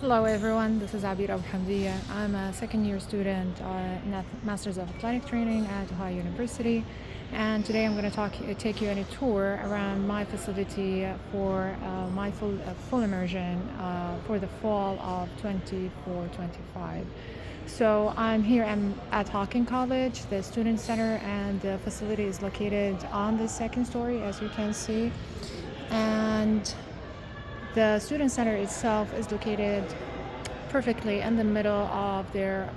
Hello everyone, this is Abir Hamdiya. I'm a second year student in Masters of Athletic Training at Ohio University, and today I'm going to take you on a tour around my facility for my full immersion for the fall of 24-25. So I'm here at Hocking College, the student center, and the facility is located on the second story, as you can see. And the student center itself is located perfectly in the middle of their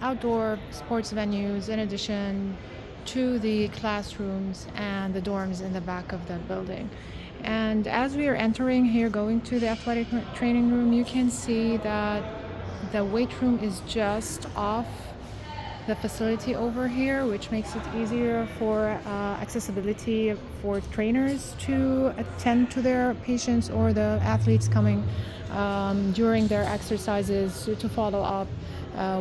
outdoor sports venues, in addition to the classrooms and the dorms in the back of the building. And as we are entering here, going to the athletic training room, you can see that the weight room is just off the facility over here, which makes it easier for accessibility for trainers to attend to their patients or the athletes coming during their exercises to follow up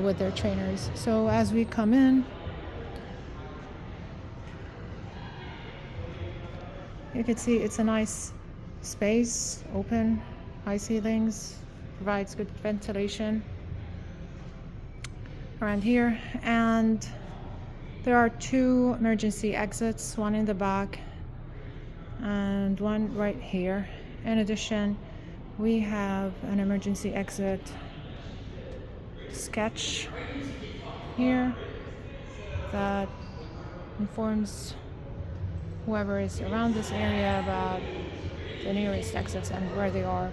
with their trainers. So as we come in, you can see it's a nice space, open, high ceilings, provides good ventilation around here. And there are two emergency exits, one in the back and one right here. In addition, we have an emergency exit sketch here that informs whoever is around this area about the nearest exits and where they are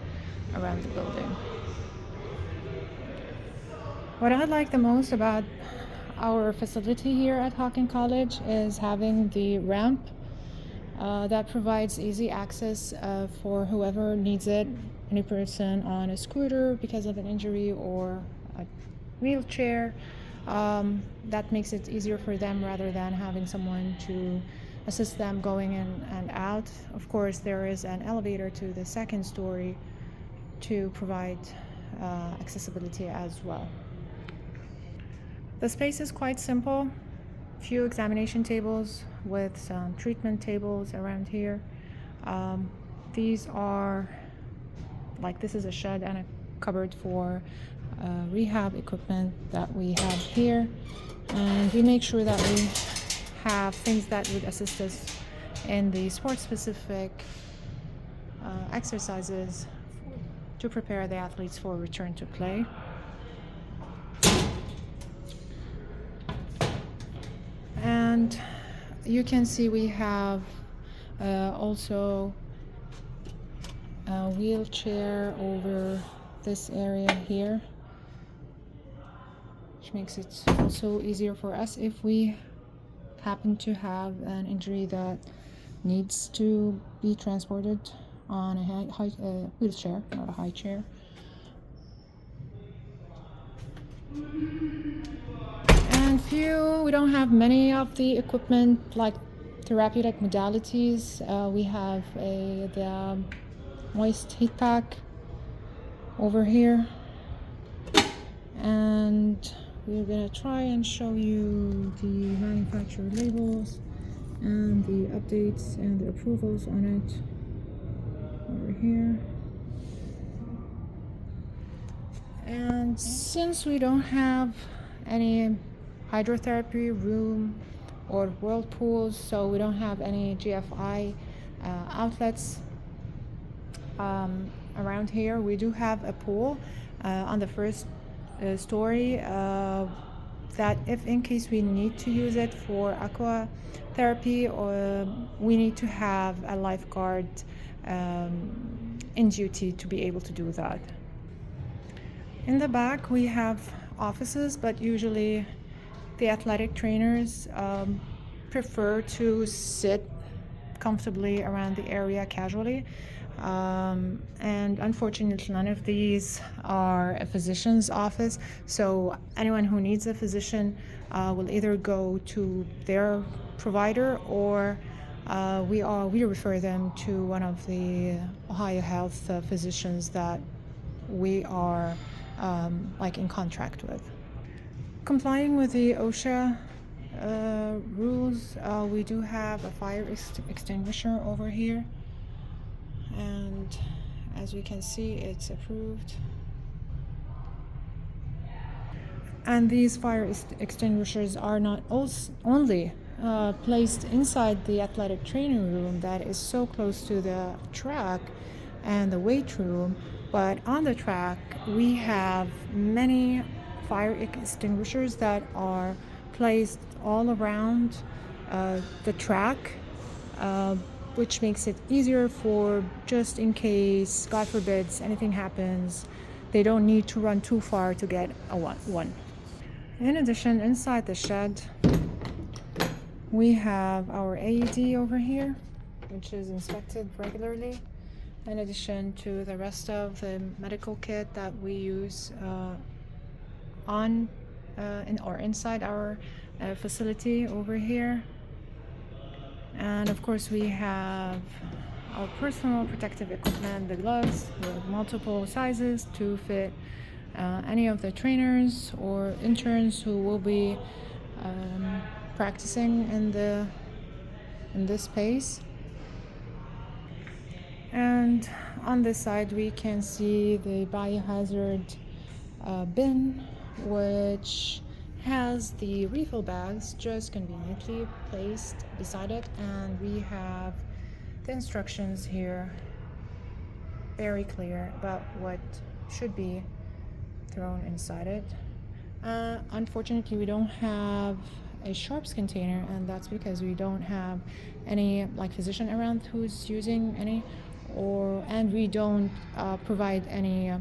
around the building. What I like the most about our facility here at Hocking College is having the ramp that provides easy access for whoever needs it, any person on a scooter because of an injury or a wheelchair. That makes it easier for them rather than having someone to assist them going in and out. Of course, there is an elevator to the second story to provide accessibility as well. The space is quite simple. Few examination tables with some treatment tables around here. These are this is a shed and a cupboard for rehab equipment that we have here, and we make sure that we have things that would assist us in the sport specific exercises to prepare the athletes for return to play. And you can see we have also a wheelchair over this area here, which makes it also easier for us if we happen to have an injury that needs to be transported on a wheelchair, not a high chair. And we don't have many of the equipment like therapeutic modalities. We have the moist heat pack over here, and we're gonna try and show you the manufacturer labels and the updates and the approvals on it over here. And since we don't have any hydrotherapy room or whirlpools, so we don't have any GFI outlets around here, we do have a pool on the first story that if in case we need to use it for aqua therapy, or we need to have a lifeguard in duty to be able to do that. In the back we have offices, but usually the athletic trainers prefer to sit comfortably around the area casually. And unfortunately, none of these are a physician's office, so anyone who needs a physician will either go to their provider, or we refer them to one of the Ohio Health physicians that we are in contract with. Complying with the OSHA rules, we do have a fire extinguisher over here, and as you can see, it's approved And these fire extinguishers are not only placed inside the athletic training room that is so close to the track and the weight room, but on the track we have many fire extinguishers that are placed all around the track, uh, which makes it easier for just in case, God forbids, anything happens. They don't need to run too far to get a one. In addition, inside the shed, we have our AED over here, which is inspected regularly, in addition to the rest of the medical kit that we use on in or inside our facility over here. And of course, we have our personal protective equipment, the gloves with multiple sizes to fit any of the trainers or interns who will be um, practicing in this space. And on this side, we can see the biohazard bin, which has the refill bags just conveniently placed beside it, and we have the instructions here very clear about what should be thrown inside it. Unfortunately, we don't have a sharps container, and that's because we don't have any like physician around who's using any, and we don't provide any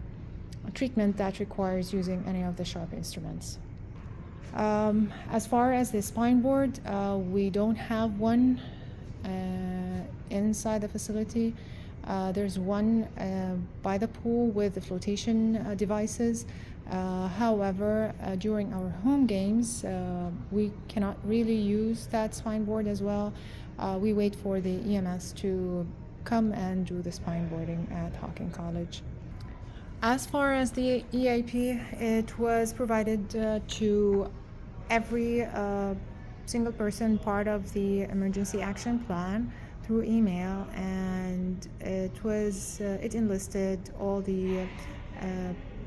treatment that requires using any of the sharp instruments. As far as the spine board, we don't have one inside the facility. There's one by the pool with the flotation devices. However, during our home games, we cannot really use that spine board as well. We wait for the EMS to come and do the spine boarding at Hocking College. As far as the EAP, it was provided to every single person part of the emergency action plan through email, and it enlisted all the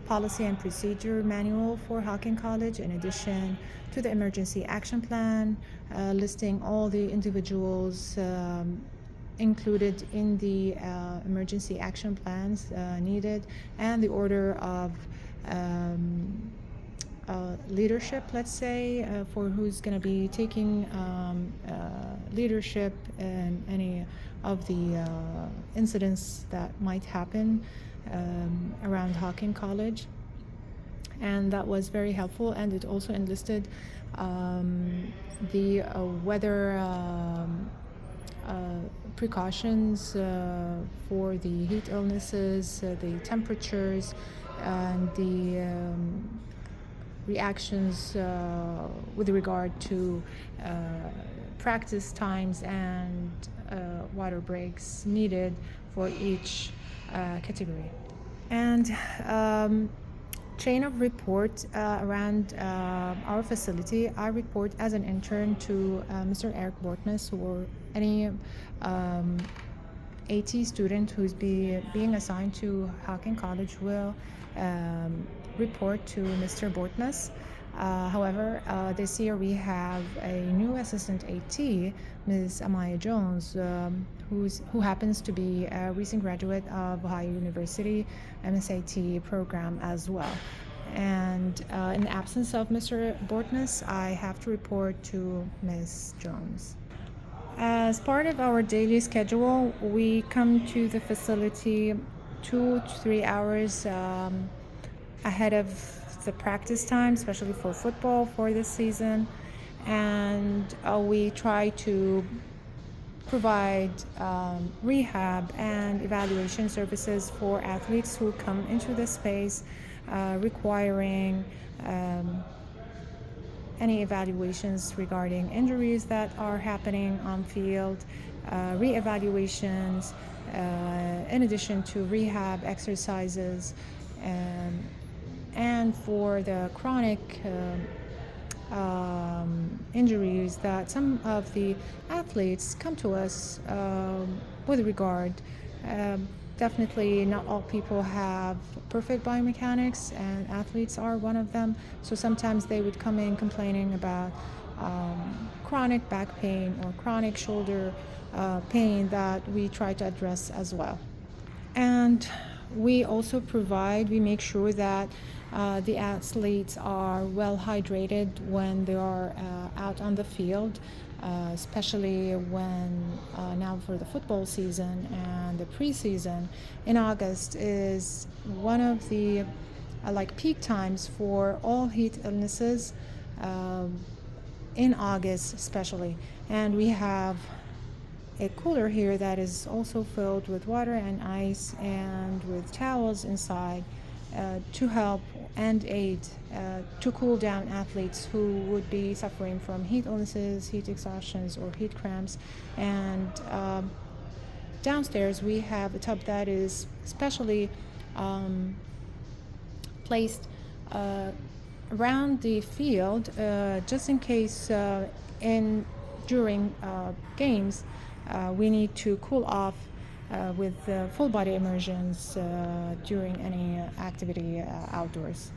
policy and procedure manual for Hocking College, in addition to the emergency action plan, listing all the individuals included in the emergency action plans needed, and the order of leadership, let's say, for who's going to be taking leadership in any of the incidents that might happen around Hocking College. And that was very helpful, and it also enlisted the weather precautions for the heat illnesses, the temperatures, and the reactions with regard to practice times and water breaks needed for each category. And chain of report around our facility, I report as an intern to Mr. Eric Bortness, or any AT student who's being assigned to Hocking College will report to Mr. Bortness. However, this year we have a new assistant AT, Ms. Amaya Jones, who happens to be a recent graduate of Ohio University MSAT program as well. And in the absence of Mr. Bortness, I have to report to Ms. Jones. As part of our daily schedule, we come to the facility 2 to 3 hours ahead of the practice time, especially for football for this season. And we try to provide rehab and evaluation services for athletes who come into the space requiring any evaluations regarding injuries that are happening on field, re-evaluations, in addition to rehab exercises, and for the chronic injuries that some of the athletes come to us with regard. Definitely, not all people have perfect biomechanics, and athletes are one of them. So sometimes they would come in complaining about chronic back pain or chronic shoulder pain that we try to address as well. And we make sure that the athletes are well hydrated when they are out on the field, especially when now for the football season and the preseason in August is one of the like peak times for all heat illnesses in August especially. And we have a cooler here that is also filled with water and ice and with towels inside to help and aid to cool down athletes who would be suffering from heat illnesses, heat exhaustions, or heat cramps. And downstairs we have a tub that is specially placed around the field just in case in during games we need to cool off with full body immersions during any activity outdoors.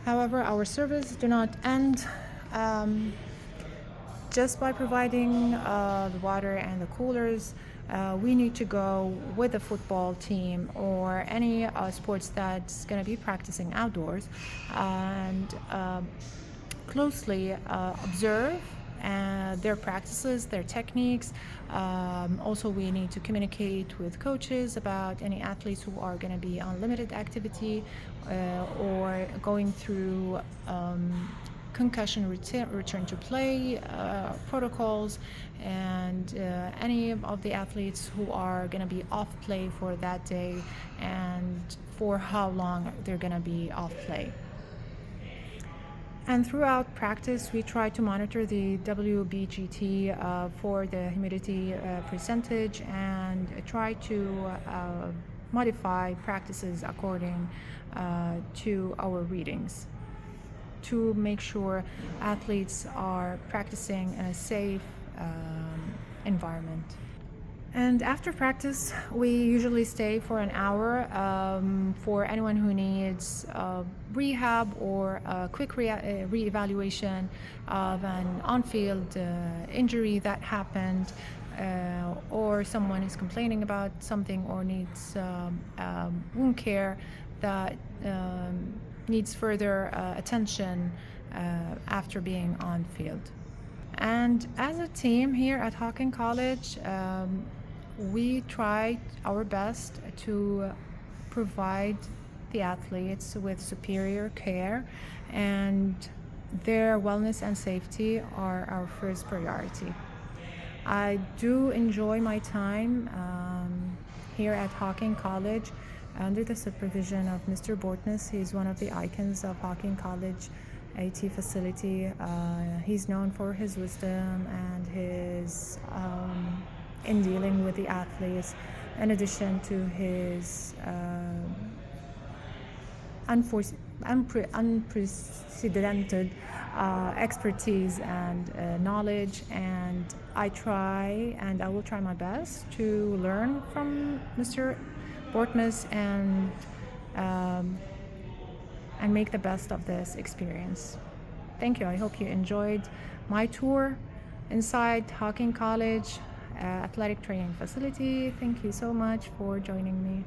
However, our service do not end just by providing the water and the coolers. We need to go with the football team or any sports that's going to be practicing outdoors and closely observe their practices, their techniques. Also, we need to communicate with coaches about any athletes who are going to be on limited activity or going through concussion return to play protocols, and any of the athletes who are going to be off play for that day and for how long they're going to be off play. And throughout practice, we try to monitor the WBGT for the humidity percentage and try to modify practices according to our readings to make sure athletes are practicing in a safe environment. And after practice, we usually stay for an hour for anyone who needs rehab or a quick re-evaluation of an on-field injury that happened, or someone is complaining about something or needs wound care that needs further attention after being on field. And as a team here at Hocking College, we try our best to provide the athletes with superior care, and their wellness and safety are our first priority. I do enjoy my time here at Hocking College under the supervision of Mr. Bortness. He's one of the icons of Hocking College AT facility. He's known for his wisdom and his in dealing with the athletes, in addition to his unprecedented expertise and knowledge. And I will try my best to learn from Mr. Bortness and make the best of this experience. Thank you. I hope you enjoyed my tour inside Hocking College Athletic Training Facility. Thank you so much for joining me.